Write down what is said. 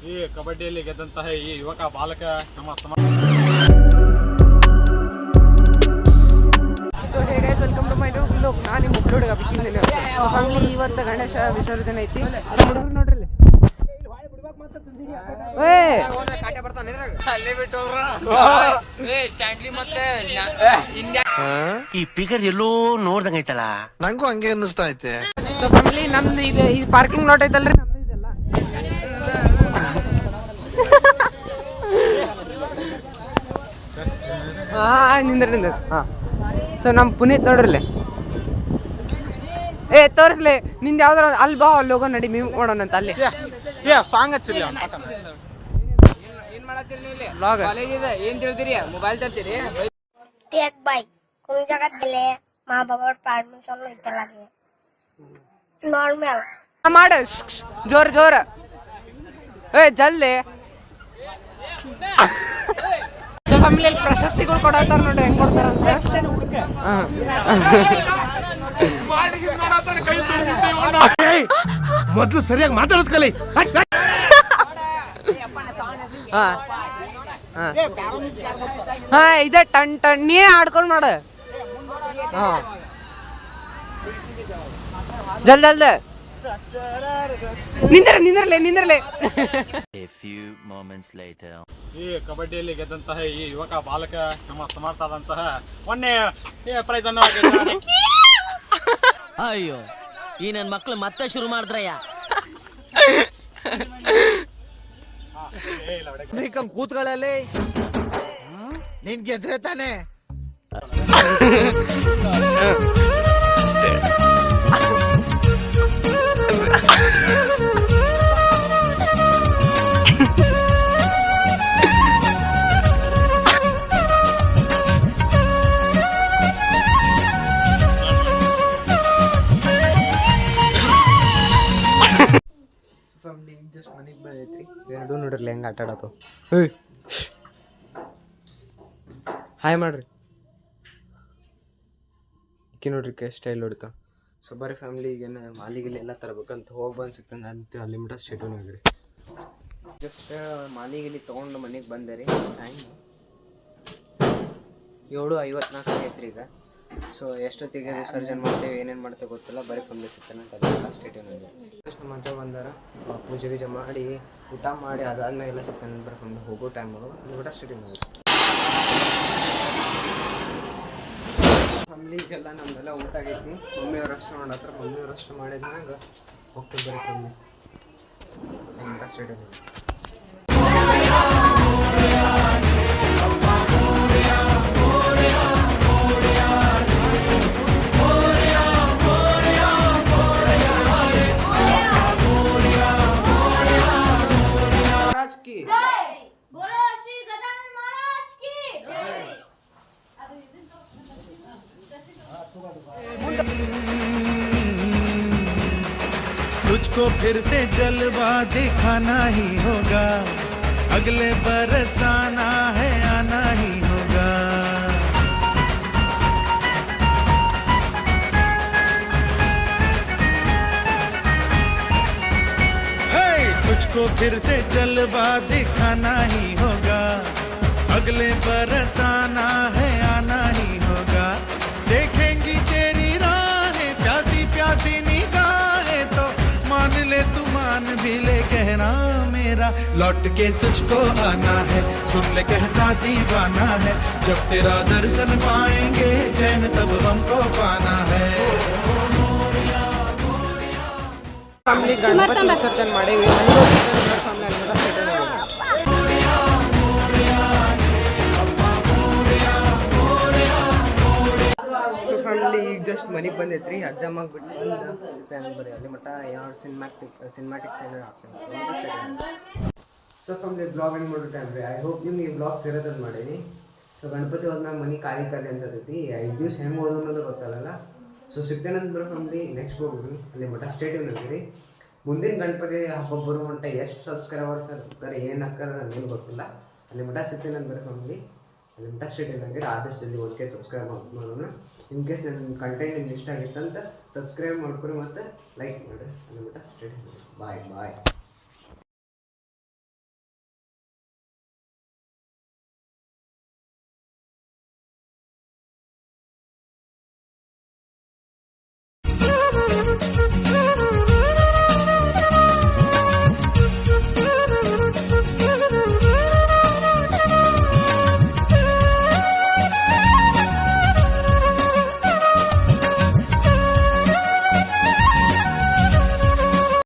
ಈ ಕಬಡ್ಡಿಯಲ್ಲಿ ಗೆದ್ದಂತಹ ಈ ಯುವಕ ಬಾಲಕ ನಮ್ಮ ವೆಲ್ಕಮ್ ಟು ಮೈ ಬ್ಲಾಗ್. ನಾನು ನಿಮ್ಮ ಹುಡುಗ ಬಿಕ್ಕಿಂದ ಫ್ಯಾಮಿಲಿ. ಇವತ್ತು ಗಣೇಶ ವಿಸರ್ಜನೆ ಐತಿ. ಹುಡುಗರು ನೋಡ್ರಿ ಈ ಪಿಗರ್ ಎಲ್ಲೋ ನೋಡ್ದಂಗೈತಲ್ಲ, ನಂಗೂ ಹಂಗೆ ಅನ್ನಿಸ್ತಾ ಐತೆ. ಸೊ ಫ್ಯಾಮಿಲಿ, ನಮ್ದು ಇದೆ ಈ ಪಾರ್ಕಿಂಗ್ ಲಾಟ್ ಐತಲ್ರಿ, ನಮ್ದು ಇದೆಲ್ಲ. ನಿಂದ್ರ ಹಾ. ಸೊ ನಮ್ಮ ಪುನೀತ್ ನೋಡ್ರಿ, ತೋರಿಸ್ಲಿ ನಿಂದ ಯಾವ್ದಾರ ಅಲ್ಲಿ ಬಾ, ಅಲ್ಲಿ ಹೋಗೋ ನಡಿ ಮೀವ್ ಮಾಡೋಣ ಅಂತ. ಅಲ್ಲಿ ಸಾಂಗ್ ಹಚ್ಚಿಲ್ಲ ಏನ್ ಮಾಡತ್ತೀರಿ? ಏನ್ ತಿಳ್ತೀರಿ? ಮೊಬೈಲ್ ತರ್ತೀರಿ? टेक बाइक कोन जगह दिले माँ बाबा परमिशन लेते लगे नॉर्मल ಮಾಡ ಜೋರ್ ಜೋರ್. ಜಲ್ದಿ. ಸೊ ಫ್ಯಾಮಿಲಿಯಲ್ಲಿ ಪ್ರಶಸ್ತಿಗಳು ಕೊಡತ್ತಾರ ನೋಡ್ರಿ, ಹೆಂಗ್ ಕೊಡ್ತಾರ ಅಂತ. ಮೊದ್ಲು ಸರಿಯಾಗಿ ಮಾತಾಡೋದ್ ಕಲಿ. ಇದೆ ಟನ್ ಟನ್ ನೀನೇ ಆಡ್ಕೊಂಡ್ ಮಾಡ. ಜಲ್ದಿ ಜಲ್ದಿ ನಿಂದ್ರಲೆ. ಈ ಕಬಡ್ಡಿಯಲ್ಲಿ ಗೆದ್ದಂತಹ ಈ ಯುವಕ ಬಾಲಕ ನಮ್ಮ ಸಮರ್ಥ ಆದಂತಹ ಮೊನ್ನೆ ಪ್ರೈಸ್ ಅನ್ನು ಅಯ್ಯೋ, ಈ ನನ್ ಮಕ್ಳು ಮತ್ತೆ ಶುರು ಮಾಡಿದ್ರಯ್ಯ. ಕೂತ್ಗಳಲ್ಲಿ ನೀನ್ ಗೆದ್ರೆ ತಾನೆ. ಜಸ್ಟ್ ಮನೆಗೆ ಬಂದೈತ್ರಿ. ಎರಡು ನೋಡ್ರಿ ಹೆಂಗೆ ಆಟ ಆಡೋದು. ಹಾಯ್ ಮಾಡ್ರಿ. ಇಕ್ಕಿ ನೋಡ್ರಿ ಸ್ಟೈಲ್ ಹೊಡಿತಾವ. ಸೊ ಬರೀ ಫ್ಯಾಮಿಲಿ ಈಗೇನು ಮಾಲಿಗಿಲಿ ಎಲ್ಲ ತರಬೇಕಂತ ಹೋಗಿ ಬಂದು ಸಿಗ್ತಂಗೆ ಅಂತ ಅಲ್ಲಿ ಮಟ್ಟ ಸ್ಟೇಟ್ಯೂನ್ ಆಗಿರಿ. ಜಸ್ಟ್ ಮಾಲಿಗಿಲಿ ತೊಗೊಂಡು ಮನೆಗೆ ಬಂದೆ ರೀ. ಟೈಮ್ 7:54 ಆಗೈತ್ರಿ ಈಗ. ಸೊ ಎಷ್ಟೊತ್ತಿಗೆ ವಿಸರ್ಜನೆ ಮಾಡ್ತೇವೆ, ಏನೇನು ಮಾಡ್ತೇವೆ ಗೊತ್ತಿಲ್ಲ. ಬರೀ ಫ್ಯಾಮಿಲಿ ಸಿಗ್ತಾನೆ ಅಂತ ಅಲ್ಲ ಸ್ಟೇಟ್ಯೂನ್ ಆಗಿದೆ. ಜಸ್ಟ್ ಮಜಾ ಬಂದಾರ, ಪೂಜೆ ಗೀಜೆ ಮಾಡಿ ಊಟ ಮಾಡಿ ಅದಾದ್ಮೇಲೆ ಎಲ್ಲ ಸಿಗ್ತಾನೆ. ಬರೀ ಫ್ಯಾಮಿಲಿ ಹೋಗೋ ಟೈಮ್ ಅಲ್ಲಿ ಊಟ ಸ್ಟೇಟ್ಯೂನ್ ಆಗಿದೆ. ಫ್ಯಾಮಿಲಿಗೆಲ್ಲ ನಮ್ದೆಲ್ಲ ಊಟ ಆಗೈತಿ. ಮಮ್ಮಿಯವ್ರು ಅಷ್ಟು ಮಾಡತ್ರ, ಮಮ್ಮಿಯವ್ರು ಅಷ್ಟು ಮಾಡಿದ್ಮ್ಯಾಗ ಹೋಗ್ತೀವಿ ಬರೀ ಫ್ಯಾಮಿಲಿ ಊಟ ಸ್ಟೇಟ್ಯೂನ್ ಆಗಿದೆ. तुझको फिर से जलवा दिखाना ही होगा, अगले बरस आना है, आना ही होगा. तुझको फिर से जलवा दिखाना ही होगा, अगले बरस आना है, आना ही होगा. देखेंगी तेरी राहें प्यासी प्यासी निगाहें, तो मान ले तू मान भी ले कहना मेरा, लौट के तुझको आना है. सुन ले कहता दीवाना है, जब तेरा दर्शन पाएंगे चैन तब हमको पाना है. ಫ್ಯಾಮಿಲಿ ಗಣಪತಿ ವಿಸರ್ಜನೆ ಮಾಡೇವಿ. ಫ್ಯಾಮಿಲಿ ಈಗ ಜಸ್ಟ್ ಮನೆಗೆ ಬಂದೈತ್ರಿ. ಅಜ್ಜಮ್ಮಗೆ ಬಿಟ್ಟು ಬಂದು ಬರೀ ಅಲ್ಲಿ ಮಟ್ಟ ಯಾವ ಸಿನಿಮ್ಯಾಟಿಕ್ಸ್ ಏನಾರು ಹಾಕ್ತೀನಿ. ಸೊ ಫ್ಯಾಮಿಲಿ ಬ್ಲಾಗ್ ಏನು ಮಾಡೋ ಟೈಮ್ ರೀ. ಐ ಹೋಪ್ ನಿಮ್ಗೆ ಈ ಬ್ಲಾಗ್ ಸೇರೋದು ಮಾಡೀನಿ. ಸೊ ಗಣಪತಿ ಹೋದ್ಮ್ಯಾಗ ಮನೆ ಖಾಲಿ ಅನ್ಸತೈತಿ. 5 ದಿವಸ ಹೆಂಗೆ ಹೋದ ಅನ್ನೋದು ಗೊತ್ತಾಗಲ್ಲ. ಸೊ ಸಿಗ್ತೇನಂತ ಬರೋ ಫ್ಯಾಮಿಲಿ ನೆಕ್ಸ್ಟ್ ಹೋಗ್ರಿ, ಅಲ್ಲಿ ಮಟ್ಟ ಸ್ಟೇಟ್ಯೂನ್ ಇರ್ತೀರಿ. ಮುಂದಿನ ಗಣಪತಿ ಹಬ್ಬ ಬರೋ ಮಟ್ಟ ಎಷ್ಟು ಸಬ್ಸ್ಕ್ರೈಬರ್ಸ್ ಆಗ್ತಾರೆ, ಏನು ಹಾಕ್ತಾರೆ ನನಗೇನು ಗೊತ್ತಿಲ್ಲ. ಅಲ್ಲಿ ಮಟ್ಟ ಸಿಗ್ತೇನಂತ ಬರೋ ಫ್ಯಾಮಿಲಿ. ಅಲ್ಲಿ ಮಟ್ಟ ಸ್ಟೇಟ್ ಆಗಿದ್ರೆ ಆದಷ್ಟು ಜಲ್ದಿ 1K ಸಬ್ಸ್ಕ್ರೈಬ್ ಮಾಡೋಣ. ಇನ್ ಕೇಸ್ ನನ್ನ ಕಂಟೆಂಟ್ ನಿಮ್ಗೆ ಇಷ್ಟ ಆಗಿತ್ತಂತ ಸಬ್ಸ್ಕ್ರೈಬ್ ಮಾಡ್ಕೊರಿ ಮತ್ತು ಲೈಕ್ ಮಾಡಿರಿ. ಅಲ್ಲಿ ಮಟ್ಟ ಸ್ಟೇಟ್ ಬಾಯ್.